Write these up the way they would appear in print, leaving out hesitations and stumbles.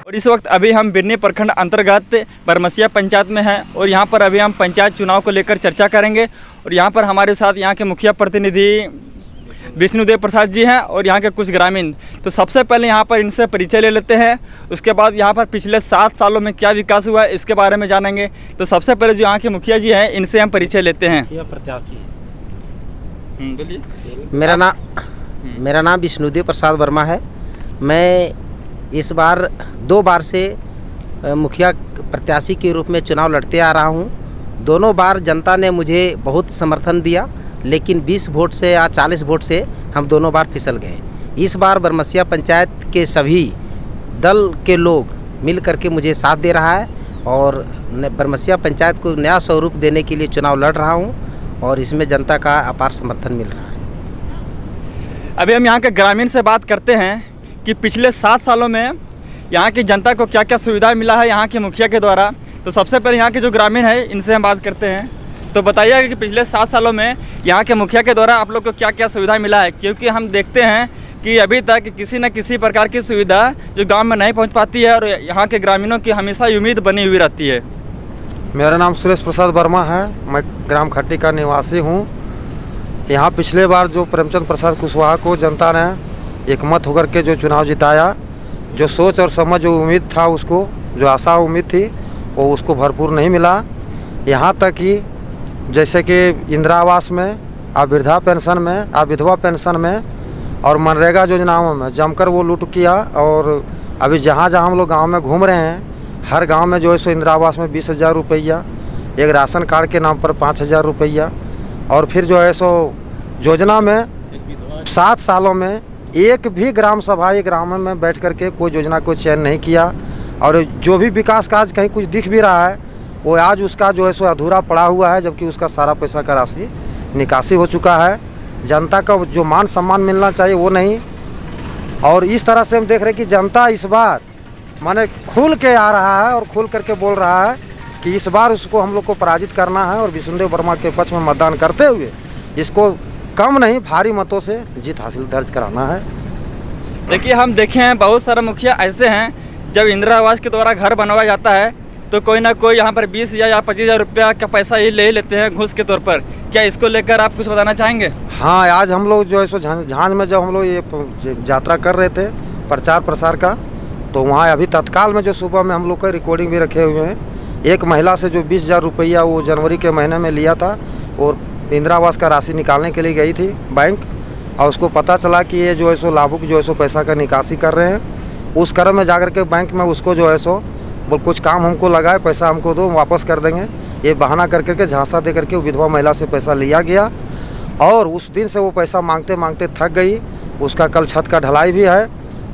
और इस वक्त अभी हम बिरनी प्रखंड अंतर्गत बरमसिया पंचायत में हैं और यहाँ पर अभी हम पंचायत चुनाव को लेकर चर्चा करेंगे। और यहाँ पर हमारे साथ यहाँ के मुखिया प्रतिनिधि विष्णुदेव प्रसाद जी हैं और यहाँ के कुछ ग्रामीण। तो सबसे पहले यहाँ पर इनसे परिचय ले लेते हैं, उसके बाद यहाँ पर पिछले 7 सालों में क्या विकास हुआ है इसके बारे में जानेंगे। तो सबसे पहले जो यहाँ के मुखिया जी हैं इनसे हम परिचय लेते हैं। बोलिए। मेरा नाम विष्णुदेव प्रसाद वर्मा है। मैं इस बार 2 बार से मुखिया प्रत्याशी के रूप में चुनाव लड़ते आ रहा हूँ। दोनों बार जनता ने मुझे बहुत समर्थन दिया, लेकिन 20 वोट से या 40 वोट से हम दोनों बार फिसल गए। इस बार बरमसिया पंचायत के सभी दल के लोग मिल करके मुझे साथ दे रहा है और बरमसिया पंचायत को नया स्वरूप देने के लिए चुनाव लड़ रहा हूँ और इसमें जनता का अपार समर्थन मिल रहा है। अभी हम यहाँ के ग्रामीण से बात करते हैं कि पिछले 7 सालों में यहाँ की जनता को क्या क्या सुविधा मिला है यहाँ के मुखिया के द्वारा। तो सबसे पहले यहाँ के जो ग्रामीण है इनसे हम बात करते हैं। तो बताइएगा कि पिछले 7 सालों में यहाँ के मुखिया के द्वारा आप लोग को क्या क्या सुविधा मिला है, क्योंकि हम देखते हैं कि अभी तक किसी न किसी प्रकार की सुविधा जो गांव में नहीं पहुंच पाती है और यहाँ के ग्रामीणों की हमेशा उम्मीद बनी हुई रहती है। मेरा नाम सुरेश प्रसाद वर्मा है। मैं ग्राम खट्टी का निवासी हूँ। यहाँ पिछले बार जो प्रेमचंद प्रसाद कुशवाहा को जनता ने एकमत होकर के जो चुनाव जिताया, जो सोच और समझ जो उम्मीद था उसको, जो आशा उम्मीद थी वो उसको भरपूर नहीं मिला। यहाँ तक कि जैसे कि इंदिरा आवास में, वृद्धा पेंशन में, विधवा पेंशन में और मनरेगा योजनाओं में जमकर वो लूट किया। और अभी जहाँ जहाँ हम लोग गांव में घूम रहे हैं, हर गांव में जो है सो इंदिरा आवास में 20,000 रुपया, एक राशन कार्ड के नाम पर 5,000 रुपया, और फिर जो है सो योजना में 7 सालों में एक भी ग्राम सभा एक ग्राम में बैठ करके कोई योजना को चयन नहीं किया। और जो भी विकास कार्य कहीं कुछ दिख भी रहा है वो आज उसका जो है सो अधूरा पड़ा हुआ है, जबकि उसका सारा पैसा का राशि निकासी हो चुका है। जनता का जो मान सम्मान मिलना चाहिए वो नहीं। और इस तरह से हम देख रहे हैं कि जनता इस बार माने खुल के आ रहा है और खुल करके बोल रहा है कि इस बार उसको हम लोग को पराजित करना है और विष्णुदेव वर्मा के पक्ष में मतदान करते हुए इसको कम नहीं भारी मतों से जीत हासिल दर्ज कराना है। देखिए, हम देखे हैं बहुत सारे मुखिया ऐसे हैं, जब इंदिरा आवास के द्वारा घर बनवाया जाता है तो कोई ना कोई यहाँ पर 20,000 या 25,000 रुपया का पैसा ही ले लेते हैं घूस के तौर पर। क्या इसको लेकर आप कुछ बताना चाहेंगे? हाँ, आज हम लोग जो है सो झांझ में जब हम लोग ये यात्रा कर रहे थे प्रचार प्रसार का, तो वहाँ अभी तत्काल में जो सुबह में हम लोग का रिकॉर्डिंग भी रखे हुए हैं, एक महिला से जो 20,000 रुपया वो जनवरी के महीने में लिया था और इंदिरा आवास का राशि निकालने के लिए गई थी बैंक, और उसको पता चला कि ये जो है सो लाभुक जो है सो पैसा का निकासी कर रहे हैं। उस क्रम में जाकर के बैंक में उसको जो है सो बोल कुछ काम हमको लगाए, पैसा हमको दो, वापस कर देंगे, ये बहाना करके के झांसा दे करके विधवा महिला से पैसा लिया गया। और उस दिन से वो पैसा मांगते मांगते थक गई। उसका कल छत का ढलाई भी है।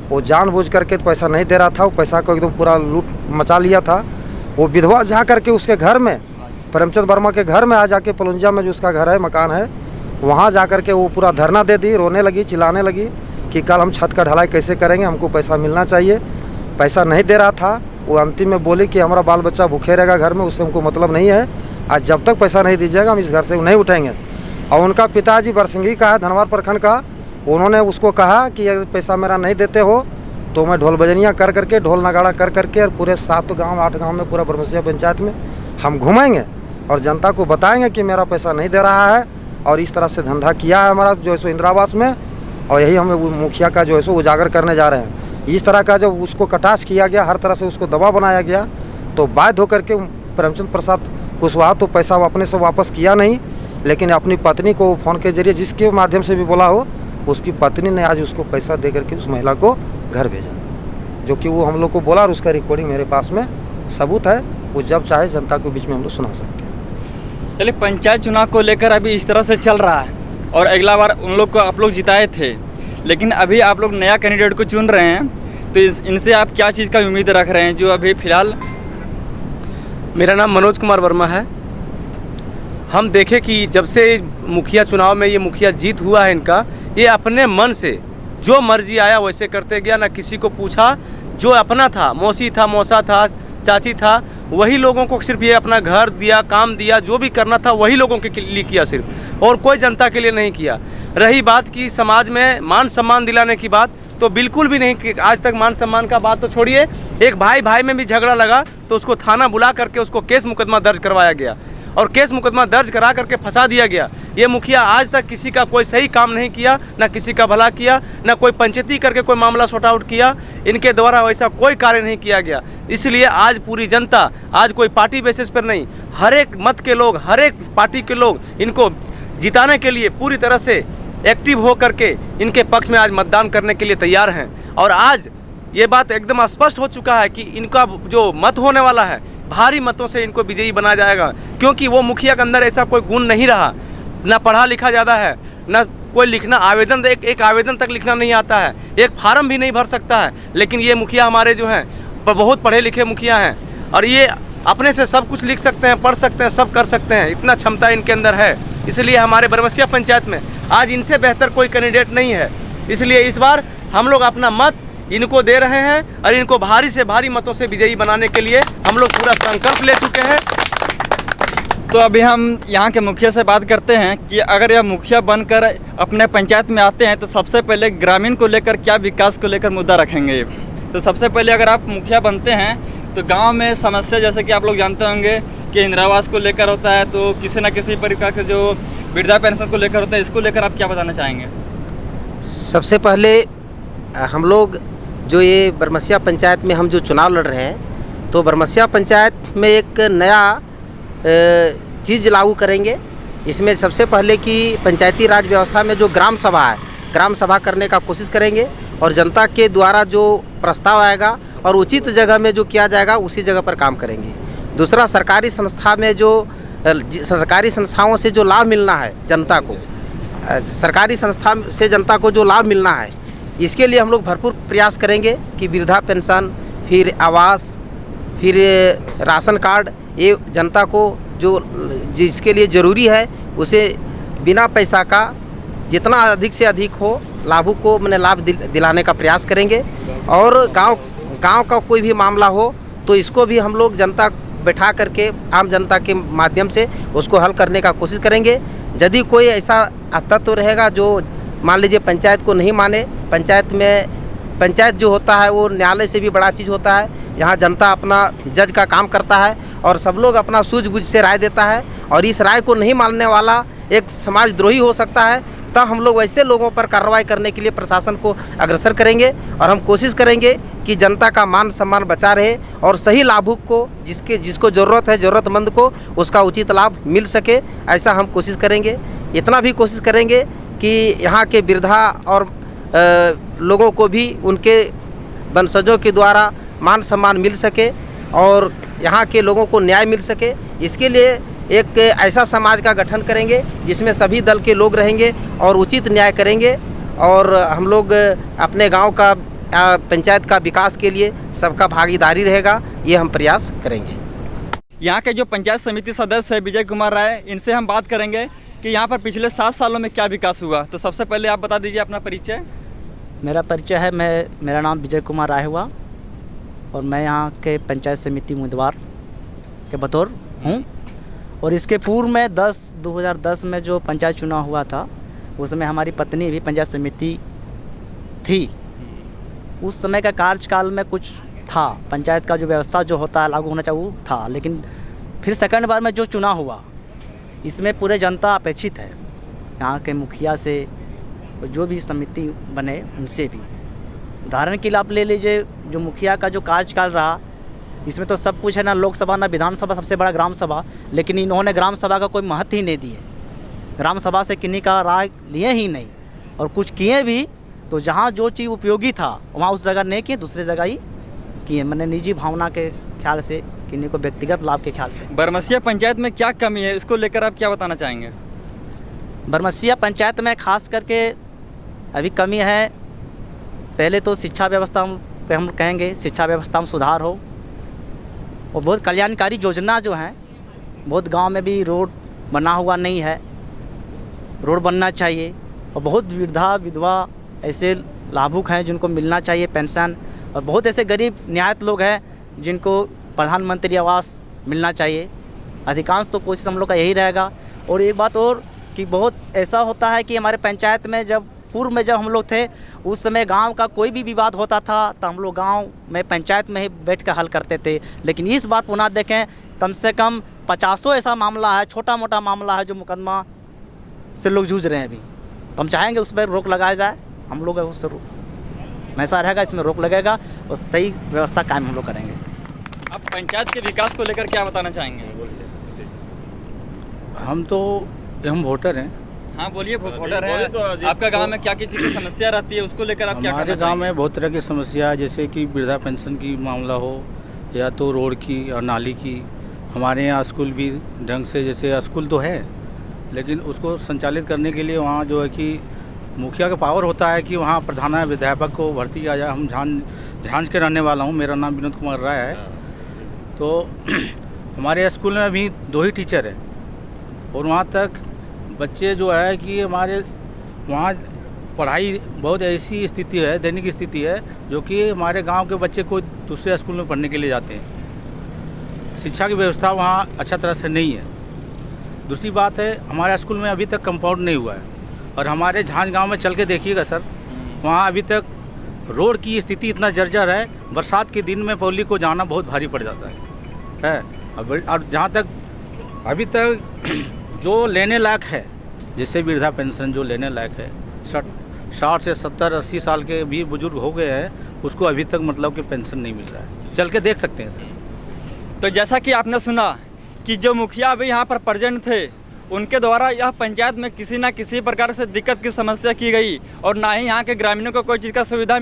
वो जानबूझ करके पैसा नहीं दे रहा था, वो पैसा को एकदम पूरा लूट मचा लिया था। वो विधवा जा करके उसके घर में, प्रेमचंद वर्मा के घर में आ जाके पलुंजा में जो उसका घर है, मकान है, वहाँ जा करके वो पूरा धरना दे दी, रोने लगी, चिल्लाने लगी कि कल हम छत का ढलाई कैसे करेंगे, हमको पैसा मिलना चाहिए। पैसा नहीं दे रहा था। वो अंतिम में बोली कि हमारा बाल बच्चा भूखे रहेगा घर में, उससे हमको मतलब नहीं है, आज जब तक पैसा नहीं दीजिएगा हम इस घर से नहीं उठेंगे। और उनका पिताजी बरसिंगी का है, धनवार प्रखंड का, उन्होंने उसको कहा कि अगर पैसा मेरा नहीं देते हो तो मैं ढोल बजनियाँ कर करके, ढोल नगाड़ा कर करके और पूरे 7 गाँव 8 गाँव में पूरा बरमसिया पंचायत में हम घूमेंगे और जनता को बताएंगे कि मेरा पैसा नहीं दे रहा है। और इस तरह से धंधा किया है हमारा जो है सो इंदिरा आवास में, और यही हमें मुखिया का जो है सो उजागर करने जा रहे हैं। इस तरह का जब उसको कटाक्ष किया गया, हर तरह से उसको दबाव बनाया गया, तो बाध्य होकर के प्रेमचंद प्रसाद कुशवाहा तो पैसा अपने से वापस किया नहीं, लेकिन अपनी पत्नी को फ़ोन के जरिए जिसके माध्यम से भी बोला हो, उसकी पत्नी ने आज उसको पैसा दे करके उस महिला को घर भेजा, जो कि वो हम लोग को बोला। और उसका रिकॉर्डिंग मेरे पास में सबूत है। वो जब चाहे जनता के बीच में हम लोग सुना सकते हैं। चलिए, पंचायत चुनाव को लेकर अभी इस तरह से चल रहा है और अगला बार उन लोग को आप लोग जिताए थे, लेकिन अभी आप लोग नया कैंडिडेट को चुन रहे हैं, तो इनसे आप क्या चीज़ का उम्मीद रख रहे हैं जो अभी फ़िलहाल? मेरा नाम मनोज कुमार वर्मा है। हम देखें कि जब से मुखिया चुनाव में ये मुखिया जीत हुआ है इनका, ये अपने मन से जो मर्जी आया वैसे करते गया, ना किसी को पूछा। जो अपना था, मौसी था, मौसा था, चाची था, वही लोगों को सिर्फ ये अपना घर दिया, काम दिया, जो भी करना था वही लोगों के लिए किया सिर्फ, और कोई जनता के लिए नहीं किया। रही बात कि समाज में मान सम्मान दिलाने की बात, तो बिल्कुल भी नहीं कि आज तक मान सम्मान का बात तो छोड़िए, एक भाई भाई में भी झगड़ा लगा तो उसको थाना बुला करके उसको केस मुकदमा दर्ज करवाया गया और केस मुकदमा दर्ज करा करके फंसा दिया गया। ये मुखिया आज तक किसी का कोई सही काम नहीं किया, ना किसी का भला किया, ना कोई पंचायती करके कोई मामला सॉर्ट आउट किया। इनके द्वारा वैसा कोई कार्य नहीं किया गया। इसलिए आज पूरी जनता, आज कोई पार्टी बेसिस पर नहीं, हर एक मत के लोग, हर एक पार्टी के लोग इनको जिताने के लिए पूरी तरह से एक्टिव हो करके इनके पक्ष में आज मतदान करने के लिए तैयार हैं। और आज ये बात एकदम स्पष्ट हो चुका है कि इनका जो मत होने वाला है भारी मतों से इनको विजयी बना जाएगा, क्योंकि वो मुखिया के अंदर ऐसा कोई गुण नहीं रहा, ना पढ़ा लिखा ज़्यादा है, ना कोई लिखना आवेदन एक आवेदन तक लिखना नहीं आता है, एक फार्म भी नहीं भर सकता है। लेकिन ये मुखिया हमारे जो हैं बहुत पढ़े लिखे मुखिया हैं और ये अपने से सब कुछ लिख सकते हैं, पढ़ सकते हैं, सब कर सकते हैं, इतना क्षमता इनके अंदर है। इसलिए हमारे बरमसिया पंचायत में आज इनसे बेहतर कोई कैंडिडेट नहीं है। इसलिए इस बार हम लोग अपना मत इनको दे रहे हैं और इनको भारी से भारी मतों से विजयी बनाने के लिए हम लोग पूरा संकल्प ले चुके हैं। तो अभी हम यहाँ के मुखिया से बात करते हैं कि अगर यह मुखिया बनकर अपने पंचायत में आते हैं तो सबसे पहले ग्रामीण को लेकर क्या विकास को लेकर मुद्दा रखेंगे। तो सबसे पहले अगर आप मुखिया बनते हैं तो गांव में समस्या जैसे कि आप लोग जानते होंगे कि इंदिरा आवास को लेकर होता है, तो किसी न किसी प्रकार के जो वृद्धा पेंशन को लेकर होता है, इसको लेकर आप क्या बताना चाहेंगे। सबसे पहले हम लोग जो ये बरमसिया पंचायत में हम जो चुनाव लड़ रहे हैं, तो बरमसिया पंचायत में एक नया चीज़ लागू करेंगे। इसमें सबसे पहले कि पंचायती राज व्यवस्था में जो ग्राम सभा है, ग्राम सभा करने का कोशिश करेंगे और जनता के द्वारा जो प्रस्ताव आएगा और उचित जगह में जो किया जाएगा उसी जगह पर काम करेंगे। दूसरा, सरकारी संस्था में जो सरकारी संस्थाओं से जो लाभ मिलना है जनता को, सरकारी संस्था से जनता को जो लाभ मिलना है, इसके लिए हम लोग भरपूर प्रयास करेंगे कि वृद्धा पेंशन, फिर आवास, फिर राशन कार्ड, ये जनता को जो जिसके लिए ज़रूरी है उसे बिना पैसा का जितना अधिक से अधिक हो लाभों को मैंने लाभ दिलाने का प्रयास करेंगे। और गांव का कोई भी मामला हो तो इसको भी हम लोग जनता बैठा करके आम जनता के माध्यम से उसको हल करने का कोशिश करेंगे। यदि कोई ऐसा तत्व रहेगा जो मान लीजिए पंचायत को नहीं माने, पंचायत जो होता है वो न्यायालय से भी बड़ा चीज़ होता है, यहाँ जनता अपना जज का काम करता है और सब लोग अपना सूझबूझ से राय देता है और इस राय को नहीं मानने वाला एक समाजद्रोही हो सकता है। तब हम लोग वैसे लोगों पर कार्रवाई करने के लिए प्रशासन को अग्रसर करेंगे और हम कोशिश करेंगे कि जनता का मान सम्मान बचा रहे और सही लाभुक को जिसको ज़रूरत है, ज़रूरतमंद को उसका उचित लाभ मिल सके, ऐसा हम कोशिश करेंगे। इतना भी कोशिश करेंगे कि यहाँ के वृद्धा और लोगों को भी उनके वंशजों के द्वारा मान सम्मान मिल सके और यहाँ के लोगों को न्याय मिल सके। इसके लिए एक ऐसा समाज का गठन करेंगे जिसमें सभी दल के लोग रहेंगे और उचित न्याय करेंगे और हम लोग अपने गांव का पंचायत का विकास के लिए सबका भागीदारी रहेगा, ये हम प्रयास करेंगे। यहाँ के जो पंचायत समिति सदस्य है विजय कुमार राय, इनसे हम बात करेंगे कि यहाँ पर पिछले 7 सालों में क्या विकास हुआ। तो सबसे पहले आप बता दीजिए अपना परिचय। मेरा परिचय है, मेरा नाम विजय कुमार राय हुआ और मैं यहाँ के पंचायत समिति उम्मीदवार के बतौर हूँ। और इसके पूर्व में 2010 में जो पंचायत चुनाव हुआ था उसमें हमारी पत्नी भी पंचायत समिति थी। उस समय का कार्यकाल में कुछ था, पंचायत का जो व्यवस्था जो होता है लागू होना चाहिए वो था, लेकिन फिर सेकंड बार में जो चुनाव हुआ इसमें पूरे जनता अपेक्षित है, यहाँ के मुखिया से जो भी समिति बने उनसे भी। उदाहरण के लिए आप ले लीजिए, जो मुखिया का जो कार्यकाल रहा इसमें तो सब कुछ है, ना लोकसभा ना विधानसभा, सबसे बड़ा ग्राम सभा, लेकिन इन्होंने ग्राम सभा का कोई महत्व ही नहीं दिए। ग्राम सभा से किन्हीं का राय लिए ही नहीं और कुछ किए भी तो जहाँ जो चीज़ उपयोगी था वहाँ उस जगह नहीं किए, दूसरी जगह ही किए, मैंने निजी भावना के ख्याल से, किन्हीं को व्यक्तिगत लाभ के ख्याल से। बरमसिया पंचायत में क्या कमी है, इसको लेकर आप क्या बताना चाहेंगे। बरमसिया पंचायत में खास करके अभी कमी है, पहले तो शिक्षा व्यवस्था हम कहेंगे, शिक्षा व्यवस्था में सुधार हो और बहुत कल्याणकारी योजना जो हैं, बहुत गांव में भी रोड बना हुआ नहीं है, रोड बनना चाहिए। और बहुत वृद्धा विधवा ऐसे लाभुक हैं जिनको मिलना चाहिए पेंशन, और बहुत ऐसे गरीब निहायत लोग हैं जिनको प्रधानमंत्री आवास मिलना चाहिए। अधिकांश तो कोशिश हम लोग का यही रहेगा। और एक बात और कि बहुत ऐसा होता है कि हमारे पंचायत में जब पूर्व में जब हम लोग थे उस समय गांव का कोई भी विवाद होता था तो हम लोग गांव में पंचायत में ही बैठ कर हल करते थे। लेकिन इस बार पुनः देखें, कम से कम 50 ऐसा मामला है, छोटा मोटा मामला है जो मुकदमा से लोग जूझ रहे हैं अभी। तो हम चाहेंगे उस पर रोक लगाया जाए। हम लोग उससे हमेशा रहेगा, इसमें रोक लगेगा और सही व्यवस्था कायम हम लोग करेंगे। आप पंचायत के विकास को लेकर क्या बताना चाहेंगे? हम वोटर हैं। हाँ बोलिए, वोटर है। आपका गांव में क्या चीज़ की समस्या रहती है, उसको लेकर आप क्या हमारे कहना गांव में चाहेंगे? बहुत तरह की समस्या है, जैसे कि वृद्धा पेंशन की मामला हो या तो रोड की और नाली की। हमारे यहाँ स्कूल भी ढंग से, जैसे स्कूल तो है लेकिन उसको संचालित करने के लिए वहाँ जो है कि मुखिया का पावर होता है कि वहाँ प्रधानाध्यापक को भर्ती किया जाए। हम झांझ के रहने वाला हूँ, मेरा नाम विनोद कुमार राय है। तो हमारे स्कूल में अभी 2 ही टीचर हैं और वहाँ तक बच्चे जो है कि हमारे वहाँ पढ़ाई बहुत ऐसी स्थिति है, दैनिक स्थिति है, जो कि हमारे गांव के बच्चे को दूसरे स्कूल में पढ़ने के लिए जाते हैं। शिक्षा की व्यवस्था वहाँ अच्छा तरह से नहीं है। दूसरी बात है, हमारे स्कूल में अभी तक कंपाउंड नहीं हुआ है और हमारे झांझ गांव में चल के देखिएगा सर, वहाँ अभी तक रोड की स्थिति इतना जर्जर है, बरसात के दिन में पब्लिक को जाना बहुत भारी पड़ जाता है। और जहाँ तक अभी तक जो लेने लायक है, जैसे वृद्धा पेंशन जो लेने लायक है, 60 से 70-80 साल के भी बुजुर्ग हो गए हैं, उसको अभी तक मतलब कि पेंशन नहीं मिल रहा है। चल के देख सकते हैं सर। तो जैसा कि आपने सुना कि जो मुखिया अभी यहाँ पर प्रेजेंट थे, उनके द्वारा यह पंचायत में किसी न किसी प्रकार से दिक्कत की समस्या की गई और ना ही यहाँ के ग्रामीणों को कोई चीज़ का सुविधा